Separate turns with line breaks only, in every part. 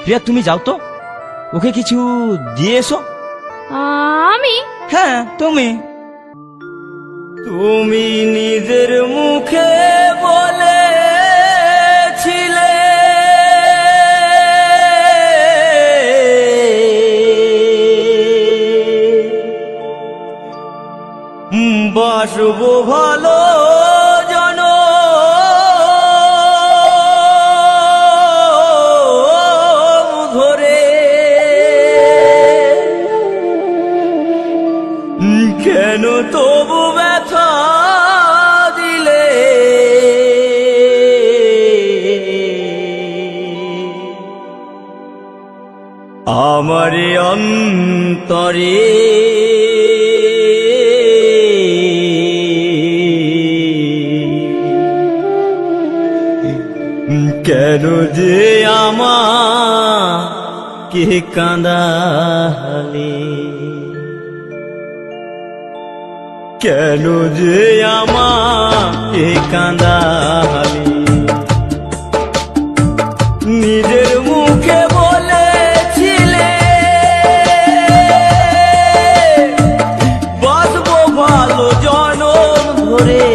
প্রিয়া তুমি যাও তো, ওকে কিছু দিয়ে এসো।
আমি?
হ্যাঁ তুমি। তুমি নিজের মুখে বলেছিলে বাসবো ভালো ধরে, কেন তবু ব্যথা দিলে? আমার অন্তরে কেন যে আমাকে কাঁদালে? কেন যে আমাকে কাঁদালে? নিজের মুখে বলেছিলে বাসবো ভালো জনম ধরে,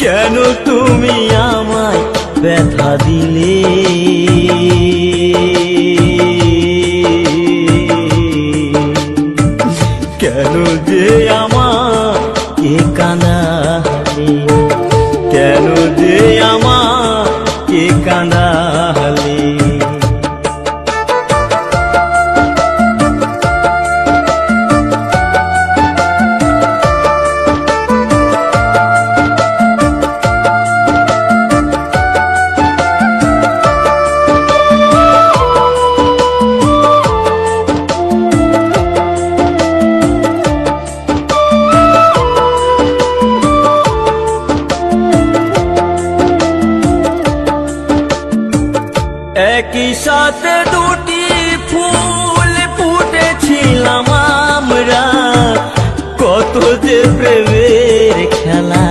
কেন তুমি আমায় ব্যথা দিলে? কেন যে আমাকে কাঁদালে? কেন যে আমাকে কাঁদালে? একই সাথে দুটি ফুল ফুটেছিলাম আমরা, কত যে প্রেমের খেলা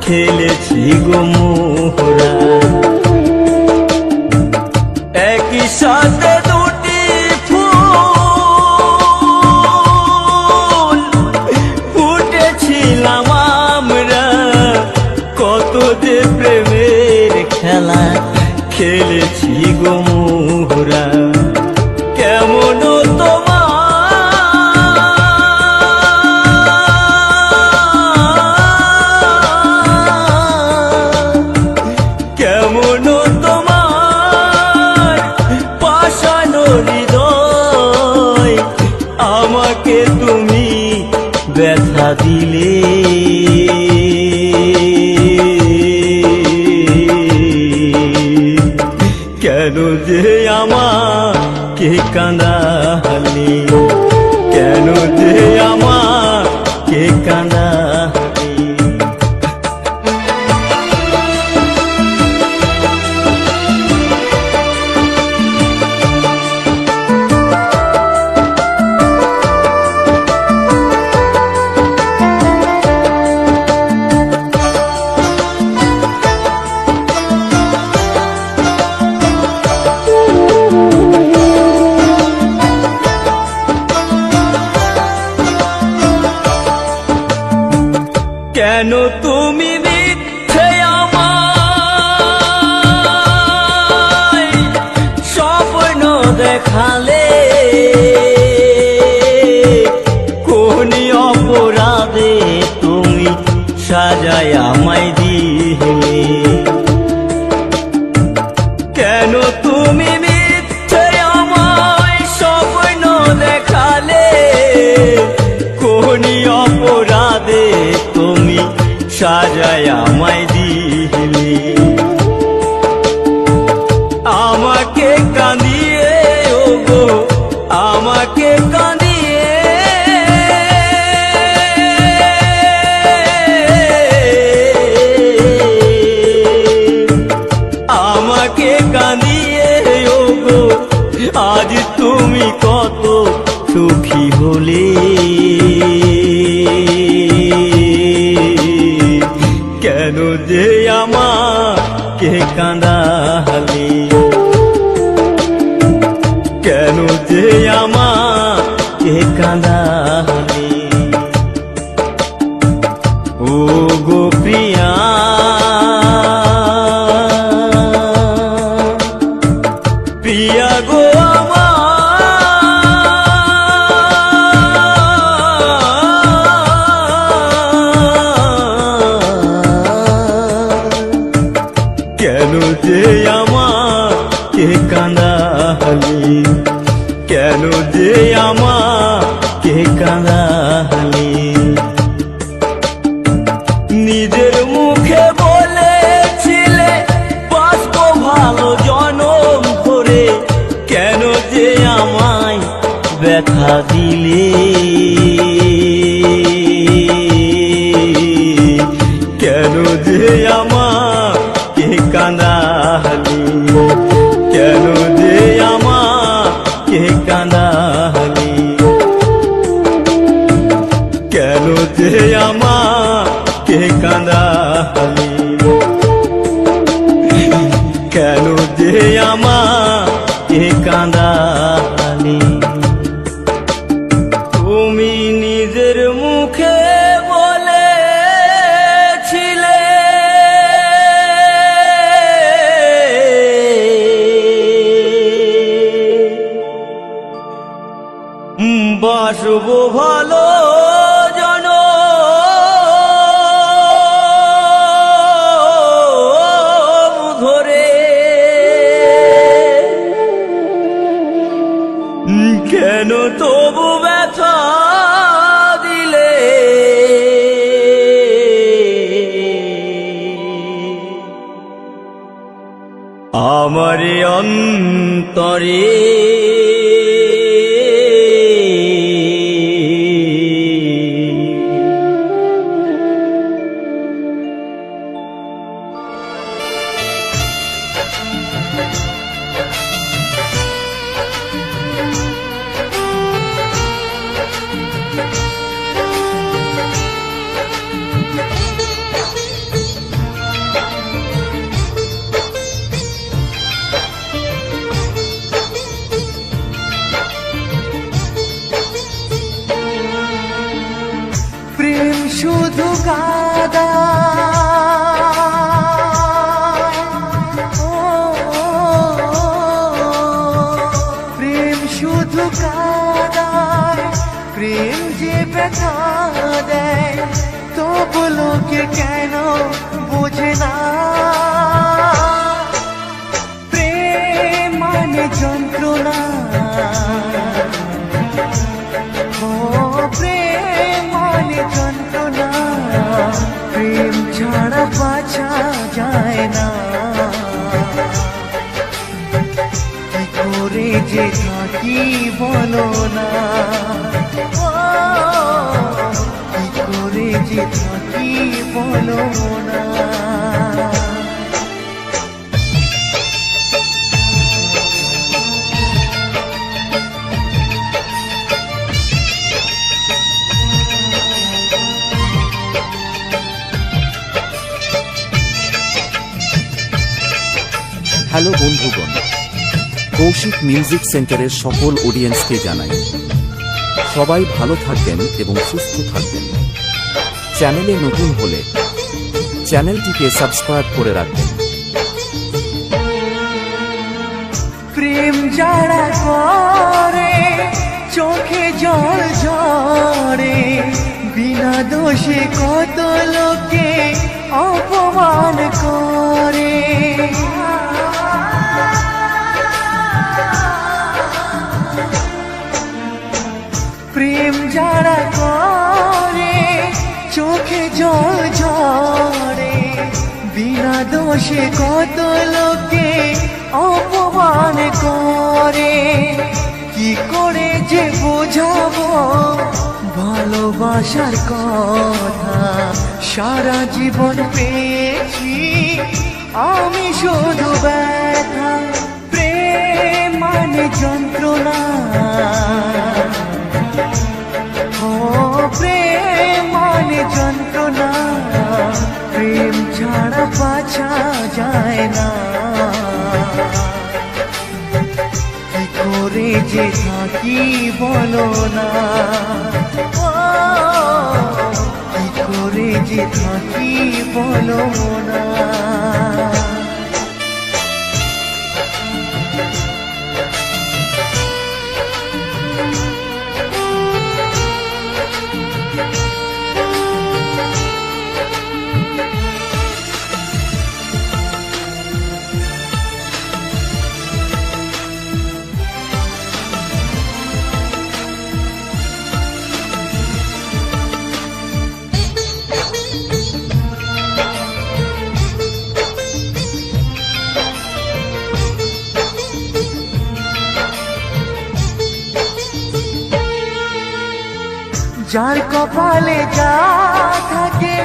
খেলেছি গো মোরা। একই সাথে দুটি ফুল ফুটেছিলাম আমরা, কত যে প্রেমের খেলা খেলেছি গো মোরা। কেমন কেমন তোমার পাষাণ হৃদয়, আমাকে তুমি ব্যথা দিলে? কেন যে আমাকে কাঁদালে? কেন যে আমাকে কাঁদালে? কেন তুমি মিথ্যে আমায় স্বপ্ন দেখালে? কোন অপরাধে তুমি সাজায় আমায় দিলে? কেন তুমি মিথ্যে আমায় স্বপ্ন দেখালে? কোন অপরাধে তুমি সাজায় আমায় দিলে? আমাকে কাঁদিয়ে ওগো, আমাকে কাঁদিয়ে, আমাকে কাঁদিয়ে ওগো, আজ তুমি কত সুখী হলে? কেন যে আমাকে কাঁদা কাঁদালি কেন যে আমাকে কাঁদালি ও গো প্রিয়া প্রিয়া গো কেন যে আমাকে কাঁদালি কেন যে আমাকে কাঁদালি নিজের মুখে বলেছিলে বাঁচবো ভালো জনম ধরে কেন যে আমায় ব্যথা দিলে কেন যে আমাকে কাঁদালি কেন যে আমাকে কাঁদালি কেন যে আমাকে কাঁদালি কেন যে আমাকে কাঁদালি তুমি নিজের মুখে বলেছিলে বাসবো ভালো জনম ধরে কেন তবু ব্যথা দিলে আমার অন্তরে
প্রেম শুধু কাদা প্রেম শুধু কাদায় প্রেম যে ব্যথা দেয় তবু লোকে কেন বোঝে না প্রেম মানে যন্ত্রণা প্রেম মানে যন্ত্রণা প্রেম ছাড়া বাঁচা যায় না কি করে যে থাকি বলো না কি করে যে থাকি বলো না
হ্যালো বন্ধুগণ, কৌশিক মিউজিক সেন্টারের সকল অডিয়েন্সকে জানাই সবাই ভালো থাকবেন এবং সুস্থ থাকবেন। চ্যানেলে নতুন হলে চ্যানেলটিকে সাবস্ক্রাইব করে রাখবেন।
প্রেম যারা করে চোখে জল ঝরে বিনা দোষে কত লোকে অপমান করে প্রেম যারা করে চোখে জল ঝরে বিনা দোষে কত লোকে অপমান করে কি করে যে বোঝাবো ভালোবাসার কথা সারা জীবন পেয়েছি আমি শুধু ব্যথা প্রেম মানে যন্ত্রণা ও প্রেম মানে যন্ত্রণা প্রেম ছাড়া বাঁচা যায় না যে থাকি বলো না, ও কি করে যে থাকি বলো না। যার কপালে যা থাকে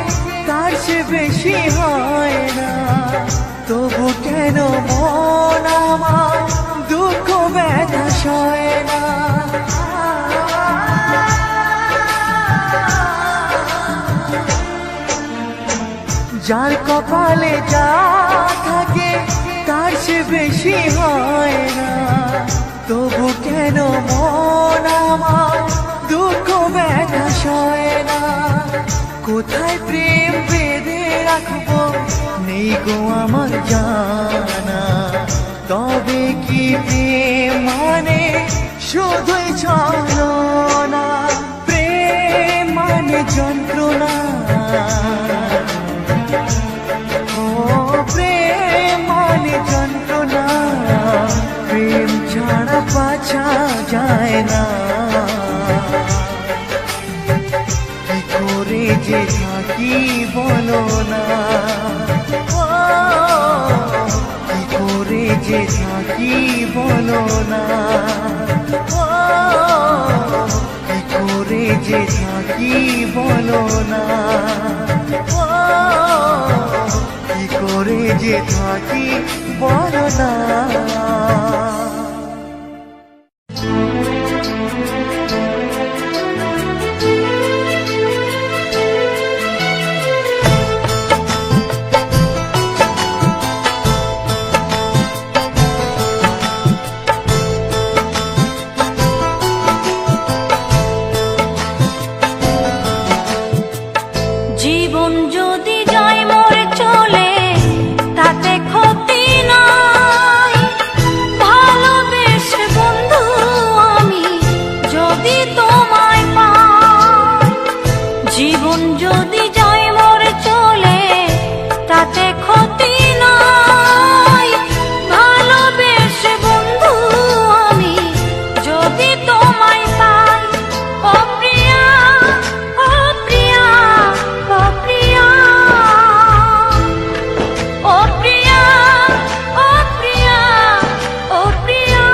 তার সে বেশি হয় না, তবু কেন মন আমার দুঃখ ব্যথা সয় না। যার কপালে যা থাকে তার সে বেশি হয় না, তবু কেন মন আমার দুঃখ ব্যথা সয় না। কোথায় প্রেম বেঁধে রাখবো নেই গো আমার জানা, তবে কি প্রেম মানে শুধুই ছলনা, প্রেম মানে যন্ত্রণা, ও প্রেম মানে যন্ত্রণা, প্রেম ছাড়া বাঁচা যায় না। কি করে যে থাকি বলো না, ও কি করে যে থাকি বলো না, ও কি করে যে থাকি বলো না, ও কি করে যে থাকি বলো না।
জীবন যদি যায় মোর চলে তাতে ক্ষতি নাই, ভালোবেসে বন্ধু আমি যদি তোমায় পাই। জীবন যদি যায় মোর চলে তাতে ক্ষতি নাই, ভালোবেসে বন্ধু আমি যদি তোমায় পাই। ও প্রিয়া, ও প্রিয়া, ও প্রিয়া, ও প্রিয়া, ও প্রিয়া, ও প্রিয়া।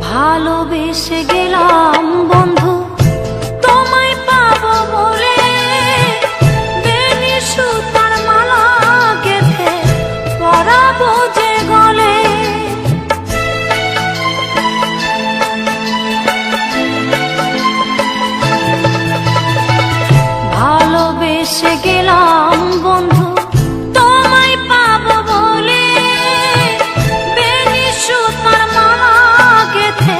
ভালোবেসে গেলাম বন্ধু তোমায় পাবো বলে, বেনি সুতার মালা গেঁথে পরাবো যে গলে। ভালোবেসে গেলাম বন্ধু তোমায় পাবো বলে, বেনি সুতার মালা গেঁথে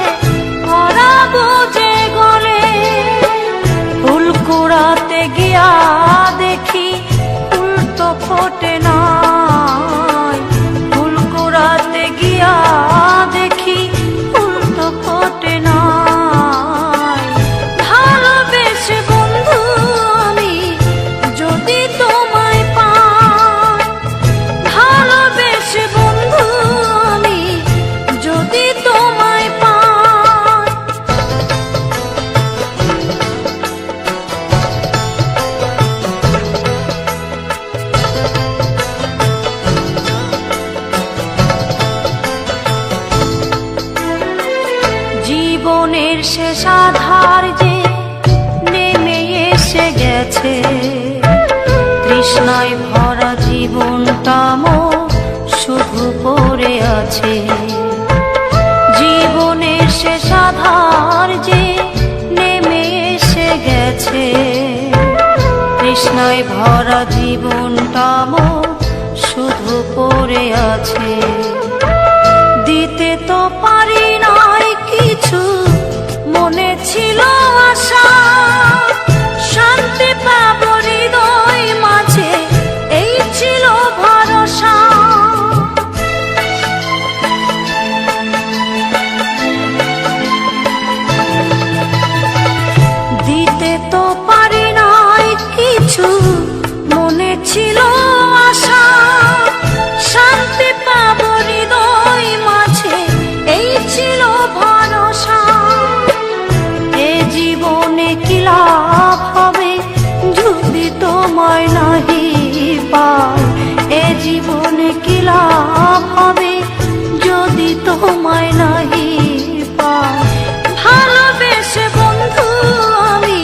পরাবো যে গলে। ফুল কুড়াতে গিয়া দেখি ফুল তো ফোটে নাই, ফুল কুড়াতে গিয়া দেখি ফুল তো ফোটে নাই। ভালোবেসে বন্ধু আমি যদি তোমায় পাই, ভালোবেসে বন্ধু আমি যদি তোমায় পাই। জীবনের শেষ আধার যে নেমে এসে গেছে, তৃষ্ণায় ভরা জীবনটা মোর শুধু পড়ে আছে। জীবনের শেষ আধার যে নেমে এসে গেছে। তৃষ্ণায় ভরা জীবনটা মোর শুধু পড়ে আছে। দিতে তো পারি নাই কিছু, মনে ছিল আশা শান্তি পাব হৃদয় মাঝে, এই ছিল ভরসা। দিতে তো পারি নাই কিছু, মনে ছিল আশা শান্তি পাব হৃদয় মাঝে, এই ছিল ভরসা। এ জীবনে কি লাভ হবে যদি তোমায় নাহি পাই? এ জীবনে কি লাভ হবে যদি তোমায় নাহি পাই? ভালোবেসে বন্ধু আমি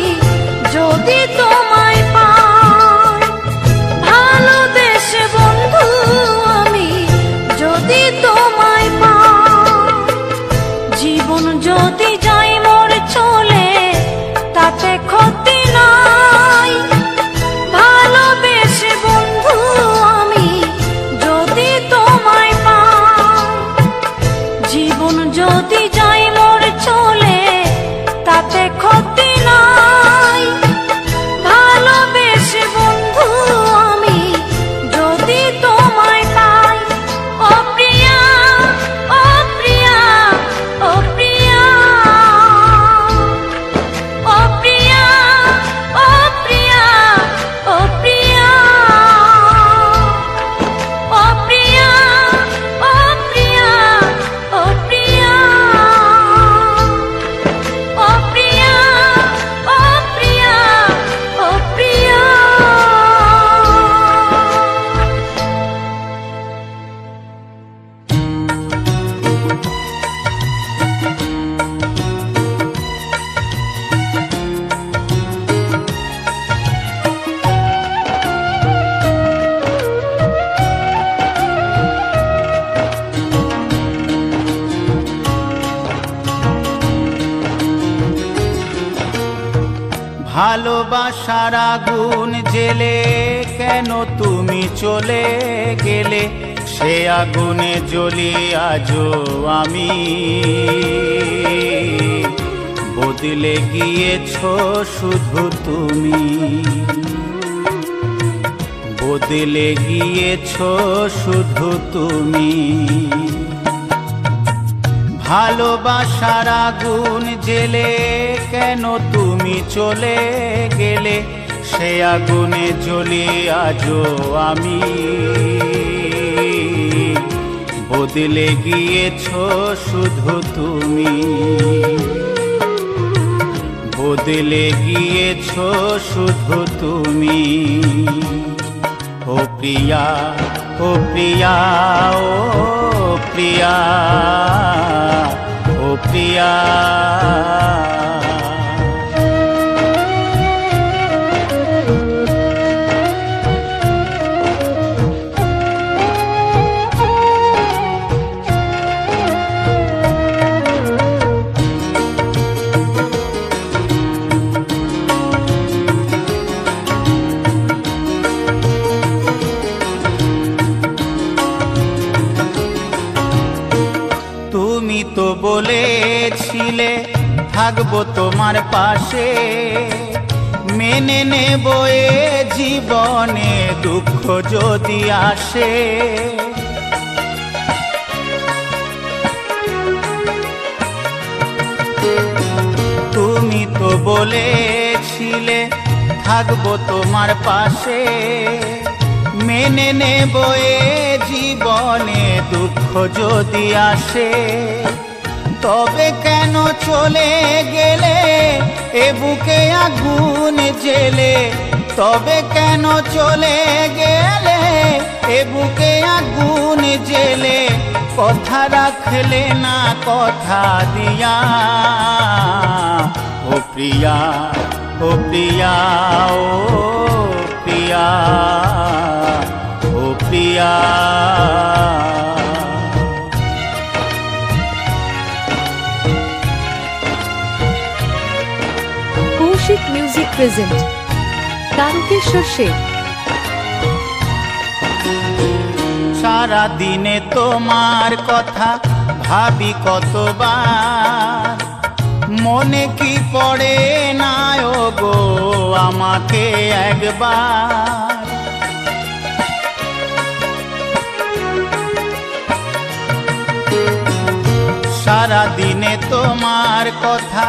যদি তোমায় পাই, ভালোবেসে বন্ধু আমি যদি তোমায় পাই, জীবন যদি যাই মোর চলে তাতে ক্ষতি নাই। ভালোবেসে বন্ধু আমি যদি তোমায় পাই, জীবন যদি যাই মোর চলে তাতে ক্ষতি নাই। ভালোবেসে বন্ধু আমি যদি তোমায় পাই। ও প্রিয়া, ও প্রিয়া, ও প্রিয়া, ও প্রিয়া, ও প্রিয়া, ও প্রিয়া, ও প্রিয়া, ও প্রিয়া, ও প্রিয়া, ও প্রিয়া, ও প্রিয়া, ও প্রিয়া।
ভালোবাসার আগুন জেলে কেন তুমি চলে গেলে? সে আগুনে জ্বলি আজও আমি। বদলে গিয়েছো শুধু তুমি, বদলে গিয়েছো শুধু তুমি। ভালোবাসার আগুন জেলে কেন তুমি চলে গেলে? সে আগুনে জ্বলি আজও আমি। বদলে গিয়েছো শুধু তুমি, বদলে গিয়েছো শুধু তুমি। ও প্রিয়া, ও প্রিয়া, ও প্রিয়া, ও প্রিয়া। তুমি তো বলেছিলে থাকবো তোমার পাশে, মেনে নেব এ জীবনে দুঃখ যদি আসে। তুমি তো বলেছিলে থাকবো তোমার পাশে, মেনে নেব এ জীবনে দুঃখ যদি আসে। তবে কেন চলে গেলে এ বুকে আগুন জেলে? তবে কেন চলে গেলে এ বুকে আগুন জেলে? কথা রাখলে না কথা দিয়া। ও প্রিয়া, ও প্রিয়া, ও প্রিয়া।
Kaushik music present Tarakeswar Seth.
সারা দিনে তোমার কথা ভাবি কতবার, মনে কি পড়ে না ও গো আমাকে একবার। সারা দিনে তোমার কথা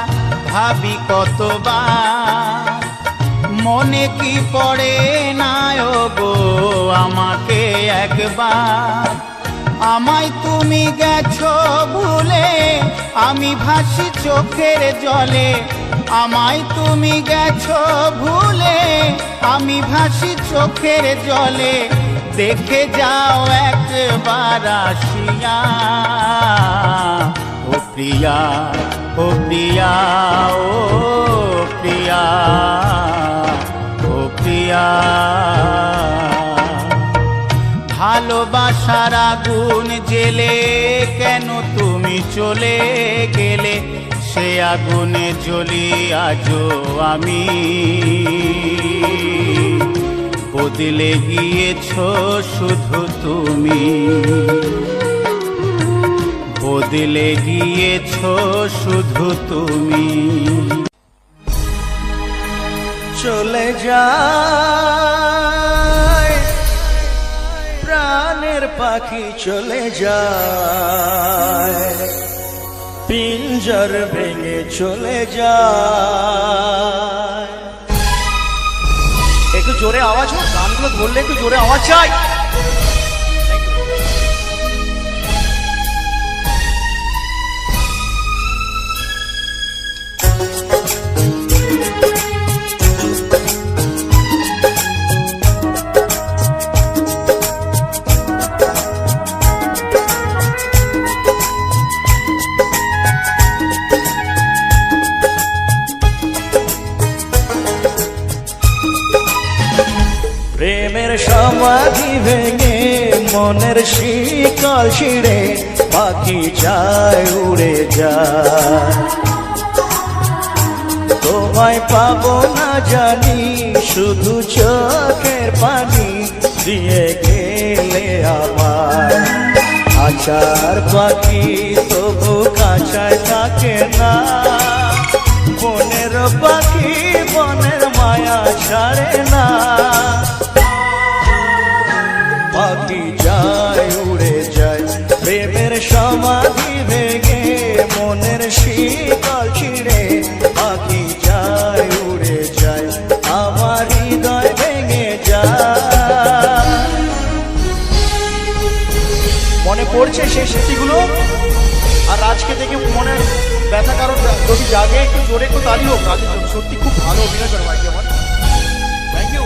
ভাবি কতবার, মনে কি পড়ে না ও গো আমাকে একবার। আমায় তুমি গেছো ভুলে, আমি ভাসি চোখের জলে। আমায় তুমি গেছো ভুলে, আমি ভাসি চোখের জলে। দেখে যাও একবার আসিয়া, ও প্রিয়া, ও প্রিয়া, ও প্রিয়া, ও প্রিয়া। ভালোবাসার আগুন জেলে কেন তুমি চলে গেলে, সে আগুনে জ্বলি আজও আমি। বদলে গিয়েছো শুধু তুমি, বদলে গিয়েছো শুধু তুমি।
চলে যায় প্রাণের পাখি, চলে যায় পিঞ্জর ভেঙে চলে যায়। একটু জোরে আওয়াজ হোক, গানগুলো ধরলে একটু জোরে আওয়াজ চাই। প্রেমের সমাধি ভেঙে মনের শিকল ছিঁড়ে পাখি যায় উড়ে যায়। তোমায় পাবো না জানি, শুধু চোখের পানি দিয়ে গেলে আমার। আচার পাখি তবু কাঁচায় থাকে না, বনের পাখি বনের মায়া ছাড়ে না। পাখি যায় উড়ে যায়, প্রেমের সমাধি ভেঙে মনের শিকল ছিঁড়ে পাখি যায় উড়ে যায়, আমার হৃদয় ভেঙে যায়। মনে পড়ছে সেই স্মৃতিগুলো, আর আজকে দেখে মনে ব্যথা কারণ যদি জাগে একটু জোরে একটু তালি হোক। রাজের জন্য সত্যি খুব ভালো অভিনয় করে ভাই আমার, থ্যাংক ইউ।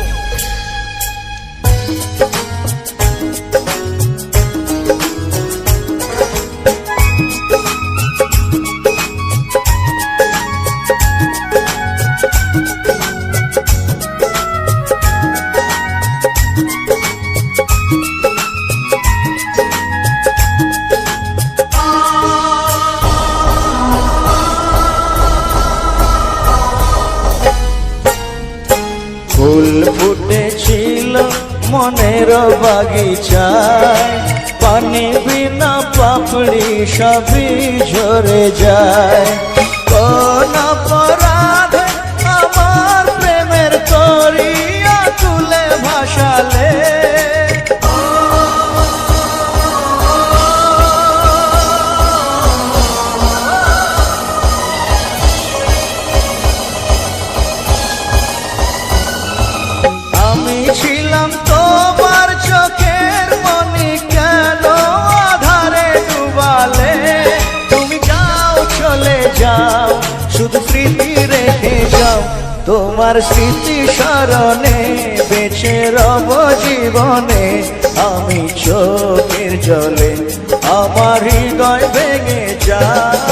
ফুল ফুটেছিল মনের বাগিচায়, পানি বিনা পাপড়ি সবই ঝরে যায়। কোন অপরাধ আমার প্রেমের তরিয়া তুলে ভাসালে, আমি ছিলাম তোমার চোখের মনি, কেন আধারে ডুবালে। তুমি যাও চলে যাও, শুধু স্মৃতি রেখে যাও। তোমার স্মৃতি স্মরণে বেঁচে রব জীবনে, আমি চোখের জলে আমার হৃদয় ভেঙে যায়।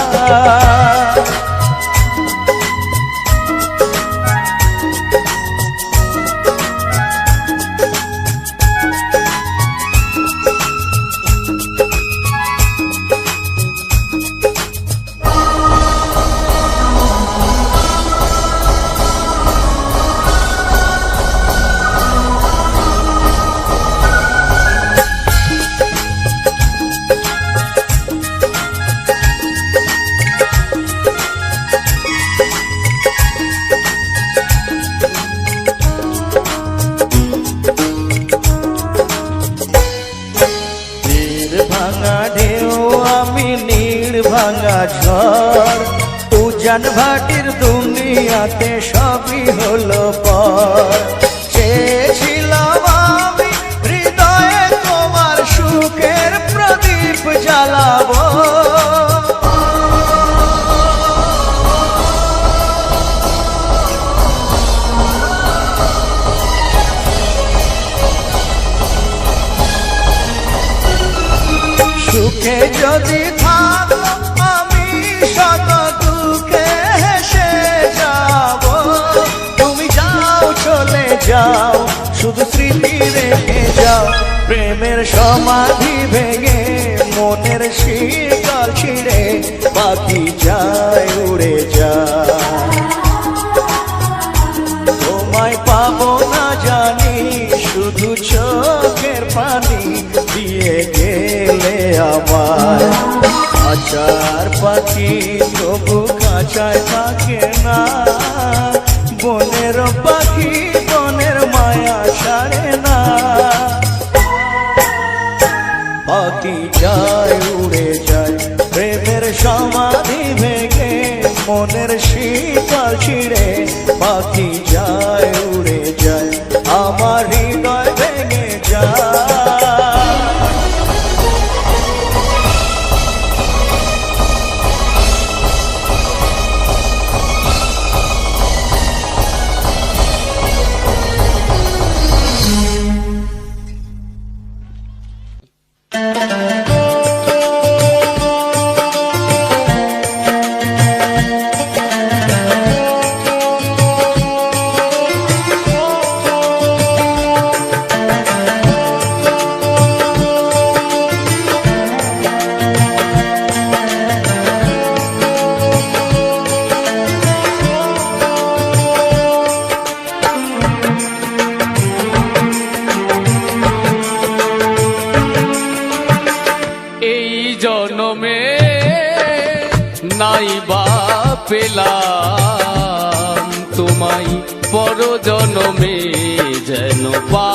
উজান ভাটির দুনিয়াতে সবই হলো পর। চেয়েছিলাম আমি হৃদয়ে তোমার সুখের প্রদীপ জ্বালাবো, সুখে যদি থাকো আমি শত দুঃখে হেসে যাব। তুমি যাও চলে যাও, শুধু স্মৃতি রেখে যাও। প্রেমের সমাধি ভেঙে মনের শিকল ছিঁড়ে পাখি যায় উড়ে যায়। তোমায় পাবো না জানি, শুধু চোখের পানি দিয়ে গেলে আমায়। খাঁচার পাখি তবু খাঁচায় থাকে না, বনের পাখি বনের মায়া ছাড়ে না। পাখি যায় উড়ে যায়, প্রেমের সমাধি ভেঙে মনের শীতল ছিঁড়ে পাখি যায় উড়ে যায়, আমার হৃদয় ভেঙে যায়।
জনমে নাই বা পেলাম তোমায়, পর জনমে যেন পা